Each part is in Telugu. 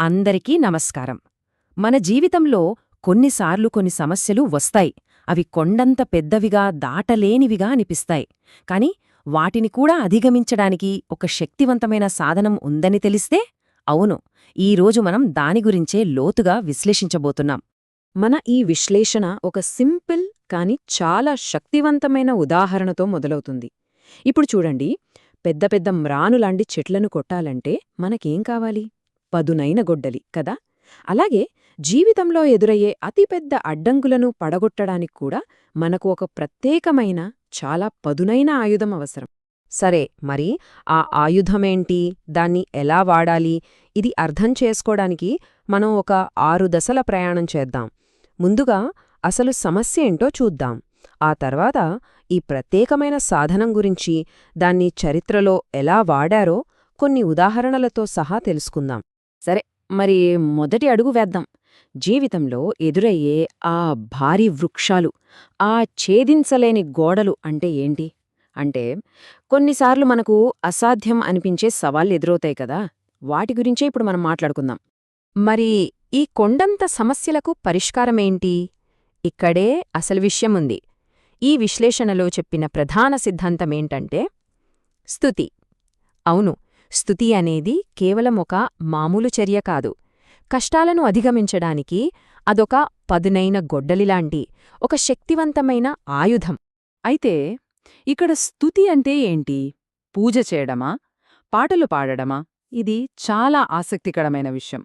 అందరికీ నమస్కారం. మన జీవితంలో కొన్నిసార్లు కొన్ని సమస్యలు వస్తాయి. అవి కొండంత పెద్దవిగా దాటలేనివిగా అనిపిస్తాయి. కాని వాటిని కూడా అధిగమించడానికి ఒక శక్తివంతమైన సాధనం ఉందని తెలిస్తే అవును, ఈరోజు మనం దాని గురించే లోతుగా విశ్లేషించబోతున్నాం. మన ఈ విశ్లేషణ ఒక సింపుల్ కాని చాలా శక్తివంతమైన ఉదాహరణతో మొదలవుతుంది. ఇప్పుడు చూడండి, పెద్ద పెద్ద మ్రానులాంటి చెట్లను కొట్టాలంటే మనకేం కావాలి? పదునైన గొడ్డలి కదా. అలాగే జీవితంలో ఎదురయ్యే అతిపెద్ద అడ్డంకులను పడగొట్టడానికి కూడా మనకు ఒక ప్రత్యేకమైన చాలా పదునైన ఆయుధం అవసరం. సరే, మరి ఆ ఆయుధమేంటి, దాన్ని ఎలా వాడాలి, ఇది అర్థం చేసుకోవడానికి మనం ఒక 6 దశల ప్రయాణం చేద్దాం. ముందుగా అసలు సమస్య ఏంటో చూద్దాం. ఆ తర్వాత ఈ ప్రత్యేకమైన సాధనం గురించి, దాన్ని చరిత్రలో ఎలా వాడారో కొన్ని ఉదాహరణలతో సహా తెలుసుకుందాం. సరే, మరి మొదటి అడుగు వేద్దాం. జీవితంలో ఎదురయ్యే ఆ భారీ వృక్షాలు, ఆ ఛేదించలేని గోడలు అంటే ఏంటి? అంటే కొన్నిసార్లు మనకు అసాధ్యం అనిపించే సవాళ్లు ఎదురవుతాయి కదా, వాటి గురించే ఇప్పుడు మనం మాట్లాడుకుందాం. మరి ఈ కొండంత సమస్యలకు పరిష్కారమేంటి? ఇక్కడే అసలు విషయముంది. ఈ విశ్లేషణలో చెప్పిన ప్రధాన సిద్ధాంతమేంటంటే స్తుతి. అవును, స్తుతి అనేది కేవలం ఒక మామూలు చర్య కాదు. కష్టాలను అధిగమించడానికి అదొక పదునైన గొడ్డలిలాంటి ఒక శక్తివంతమైన ఆయుధం. అయితే ఇక్కడ స్తుతి అంటే ఏంటి? పూజ చేయడమా? పాటలు పాడడమా? ఇది చాలా ఆసక్తికరమైన విషయం.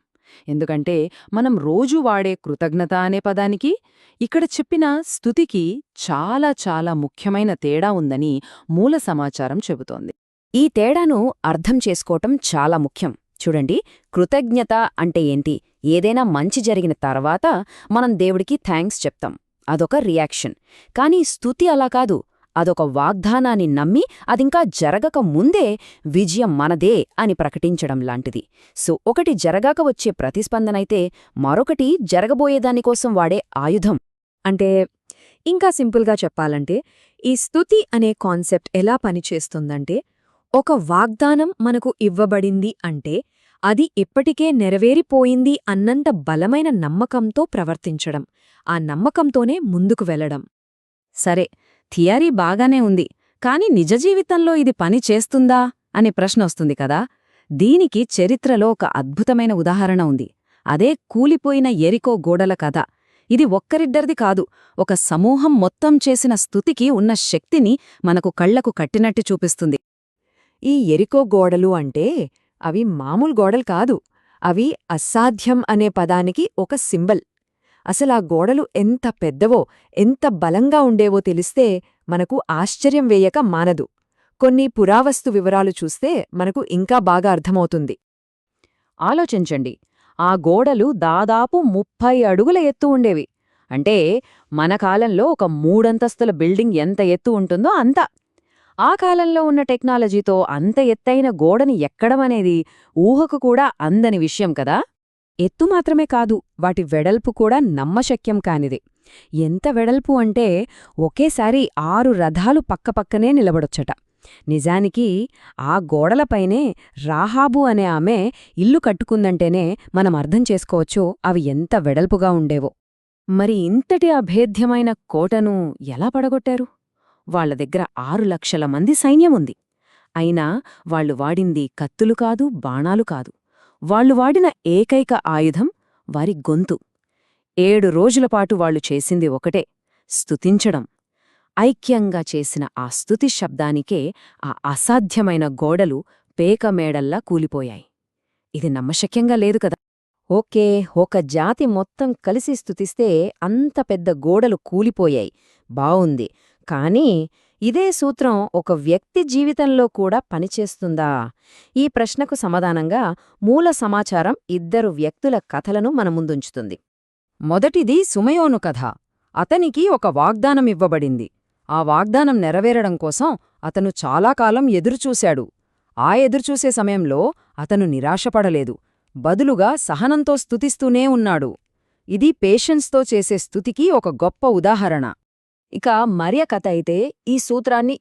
ఎందుకంటే మనం రోజూ వాడే కృతజ్ఞత అనే పదానికి, ఇక్కడ చెప్పిన స్తుతికి చాలా చాలా ముఖ్యమైన తేడా ఉందని మూల సమాచారం చెబుతోంది. ఈ తేడాను అర్థం చేసుకోవటం చాలా ముఖ్యం. చూడండి, కృతజ్ఞత అంటే ఏంటి? ఏదైనా మంచి జరిగిన తర్వాత మనం దేవుడికి థాంక్స్ చెప్తాం. అదొక రియాక్షన్. కానీ స్తుతి అలా కాదు. అదొక వాగ్దానాన్ని నమ్మి అదింకా జరగక ముందే విజయం మనదే అని ప్రకటించడం లాంటిది. సో ఒకటి జరగాక వచ్చే ప్రతిస్పందనైతే, మరొకటి జరగబోయేదానికోసం వాడే ఆయుధం. అంటే ఇంకా సింపుల్గా చెప్పాలంటే, ఈ స్తుతి అనే కాన్సెప్ట్ ఎలా పనిచేస్తుందంటే, ఒక వాగ్దానం మనకు ఇవ్వబడింది అంటే అది ఇప్పటికే నెరవేరిపోయింది అన్నంత బలమైన నమ్మకంతో ప్రవర్తించడం, ఆ నమ్మకంతోనే ముందుకు వెళ్లడం. సరే, థియరీ బాగానే ఉంది, కాని నిజ జీవితంలో ఇది పని చేస్తుందా అనే ప్రశ్న వస్తుంది కదా. దీనికి చరిత్రలో ఒక అద్భుతమైన ఉదాహరణ ఉంది. అదే కూలిపోయిన ఎరికో గోడల కథ. ఇది ఒక్కరిద్దరిది కాదు, ఒక సమూహం మొత్తం చేసిన స్తుతికి ఉన్న శక్తిని మనకు కళ్లకు కట్టినట్టు చూపిస్తుంది. ఈ ఎరికో గోడలు అంటే అవి మామూలు గోడలు కాదు, అవి అసాధ్యం అనే పదానికి ఒక సింబల్. అసలా గోడలు ఎంత పెద్దవో, ఎంత బలంగా ఉండేవో తెలిస్తే మనకు ఆశ్చర్యం వేయక మానదు. కొన్ని పురావస్తు వివరాలు చూస్తే మనకు ఇంకా బాగా అర్థమవుతుంది. ఆలోచించండి, ఆ గోడలు దాదాపు 30 అడుగుల ఎత్తు ఉండేవి. అంటే మన కాలంలో ఒక 3 అంతస్తుల బిల్డింగ్ ఎంత ఎత్తు ఉంటుందో అంత. ఆ కాలంలో ఉన్న టెక్నాలజీతో అంత ఎత్తైన గోడని ఎక్కడమనేది ఊహకు కూడా అందని విషయం కదా. ఎత్తు మాత్రమే కాదు, వాటి వెడల్పు కూడా నమ్మశక్యం కానిది. ఎంత వెడల్పు అంటే ఒకేసారి 6 రథాలు పక్కపక్కనే నిలబడొచ్చట. నిజానికి ఆ గోడలపైనే రాహాబు అనే ఆమె ఇల్లు కట్టుకుందంటేనే మనం అర్థం చేసుకోవచ్చు అవి ఎంత వెడల్పుగా ఉండేవో. మరి ఇంతటి అభేద్యమైన కోటను ఎలా పడగొట్టారు? వాళ్ల దగ్గర 6 లక్షల మంది సైన్యముంది. అయినా వాళ్లు వాడింది కత్తులు కాదు, బాణాలు కాదు. వాళ్లు వాడిన ఏకైక ఆయుధం వారి గొంతు. 7 రోజులపాటు వాళ్లు చేసింది ఒకటే, స్తుతించడం. ఐక్యంగా చేసిన ఆ స్తుతి శబ్దానికే ఆ అసాధ్యమైన గోడలు పేకమేడల్లా కూలిపోయాయి. ఇది నమ్మశక్యంగా లేదు కదా. ఓకే, ఒక జాతి మొత్తం కలిసి స్తుతిస్తే అంత పెద్ద గోడలు కూలిపోయాయి, బావుంది. కానీ ఇదే సూత్రం ఒక వ్యక్తి జీవితంలో కూడా పనిచేస్తుందా? ఈ ప్రశ్నకు సమాధానంగా మూల సమాచారం 2 వ్యక్తుల కథలను మన ముందుంచుతుంది. మొదటిది సుమయోను కథ. అతనికి ఒక వాగ్దానం ఇవ్వబడింది. ఆ వాగ్దానం నెరవేరడం కోసం అతను చాలా కాలం ఎదురుచూశాడు. ఆ ఎదురుచూసే సమయంలో అతను నిరాశపడలేదు. బదులుగా సహనంతో స్తుతిస్తూనే ఉన్నాడు. ఇది పేషెన్స్తో చేసే స్తుతికి ఒక గొప్ప ఉదాహరణ. ఇక మరియ కథ అయితే ఈ సూత్రాన్ని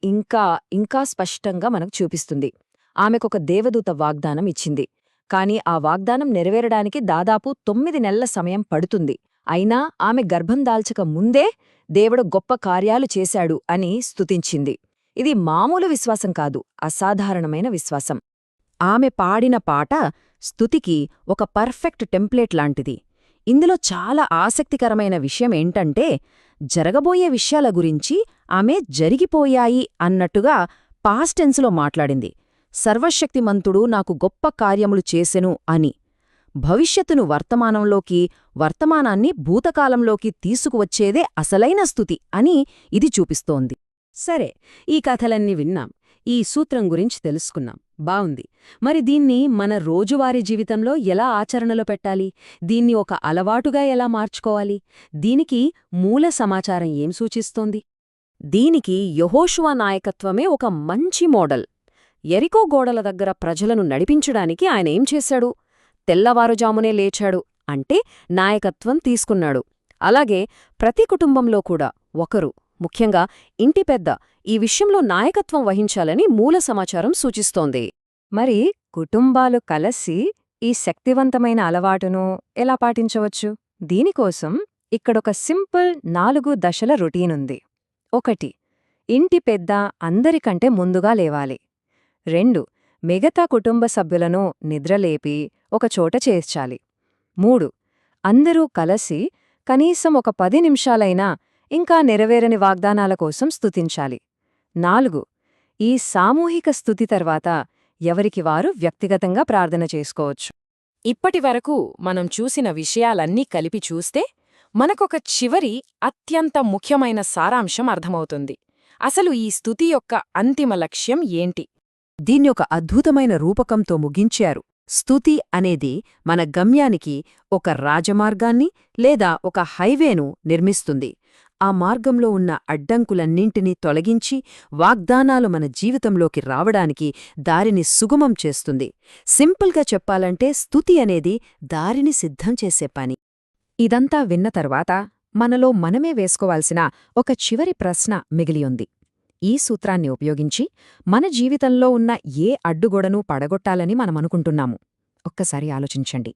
ఇంకా స్పష్టంగా మనకు చూపిస్తుంది. ఆమెకొక దేవదూత వాగ్దానం ఇచ్చింది. కాని ఆ వాగ్దానం నెరవేరడానికి దాదాపు 9 నెలల సమయం పడుతుంది. అయినా ఆమె గర్భం దాల్చక ముందే దేవుడు గొప్ప కార్యాలు చేశాడు అని స్తుతించింది. ఇది మామూలు విశ్వాసం కాదు, అసాధారణమైన విశ్వాసం. ఆమె పాడిన పాట స్తుతికి ఒక పర్ఫెక్ట్ టెంప్లేట్ లాంటిది. ఇందులో చాలా ఆసక్తికరమైన విషయమేంటంటే, జరగబోయే విషయాల గురించి ఆమె జరిగిపోయాయి అన్నట్టుగా పాస్టెన్స్లో మాట్లాడింది. సర్వశక్తిమంతుడు నాకు గొప్ప కార్యములు చేసెను అని. భవిష్యత్తును వర్తమానంలోకి, వర్తమానాన్ని భూతకాలంలోకి తీసుకువచ్చేదే అసలైన స్తుతి అని ఇది చూపిస్తోంది. సరే, ఈ కథలన్నీ విన్నాం, ఈ సూత్రం గురించి తెలుసుకున్నాం, బావుంది. మరి దీన్ని మన రోజువారీ జీవితంలో ఎలా ఆచరణలో పెట్టాలి? దీన్ని ఒక అలవాటుగా ఎలా మార్చుకోవాలి? దీనికి మూల సమాచారం ఏం సూచిస్తోంది? దీనికి యెహోషువ నాయకత్వమే ఒక మంచి మోడల్. యెరికో గోడల దగ్గర ప్రజలను నడిపించడానికి ఆయనేం చేశాడు? తెల్లవారుజామునే లేచాడు, అంటే నాయకత్వం తీసుకున్నాడు. అలాగే ప్రతి కుటుంబంలో కూడా ఒకరు, ముఖ్యంగా ఇంటి పెద్ద, ఈ విషయంలో నాయకత్వం వహించాలని మూల సమాచారం సూచిస్తోంది. మరి కుటుంబాలు కలసి ఈ శక్తివంతమైన అలవాటును ఎలా పాటించవచ్చు? దీనికోసం ఇక్కడొక సింపుల్ 4 దశల రొటీనుంది. 1. ఇంటి పెద్ద అందరికంటే ముందుగా లేవాలి. 2. మిగతా కుటుంబ సభ్యులను నిద్రలేపి ఒకచోట చేర్చాలి. 3. అందరూ కలసి కనీసం ఒక 10 నిమిషాలైనా ఇంకా నెరవేరని వాగ్దానాల కోసం స్తుతించాలి. 4. ఈ సామూహిక స్తుతి తర్వాత ఎవరికి వారు వ్యక్తిగతంగా ప్రార్థన చేసుకోవచ్చు. ఇప్పటివరకు మనం చూసిన విషయాలన్నీ కలిపి చూస్తే మనకొక చివరి అత్యంత ముఖ్యమైన సారాంశం అర్థమవుతుంది. అసలు ఈ స్తుతి యొక్క అంతిమ లక్ష్యం ఏంటి? దీన్ని ఒక అద్భుతమైన రూపకంతో ముగించారు. స్తుతి అనేది మన గమ్యానికి ఒక రాజమార్గాన్ని లేదా ఒక హైవేను నిర్మిస్తుంది. ఆ మార్గంలో ఉన్న అడ్డంకులన్నింటినీ తొలగించి వాగ్దానాలు మన జీవితంలోకి రావడానికి దారిని సుగమం చేస్తుంది. సింపుల్గా చెప్పాలంటే స్తుతి అనేది దారిని సిద్ధం చేసే పని. ఇదంతా విన్న తర్వాత మనలో మనమే వేసుకోవాల్సిన ఒక చివరి ప్రశ్న మిగిలియుంది. ఈ సూత్రాన్ని ఉపయోగించి మన జీవితంలో ఉన్న ఏ అడ్డుగోడనూ పడగొట్టాలని మనమనుకుంటున్నాము? ఒక్కసారి ఆలోచించండి.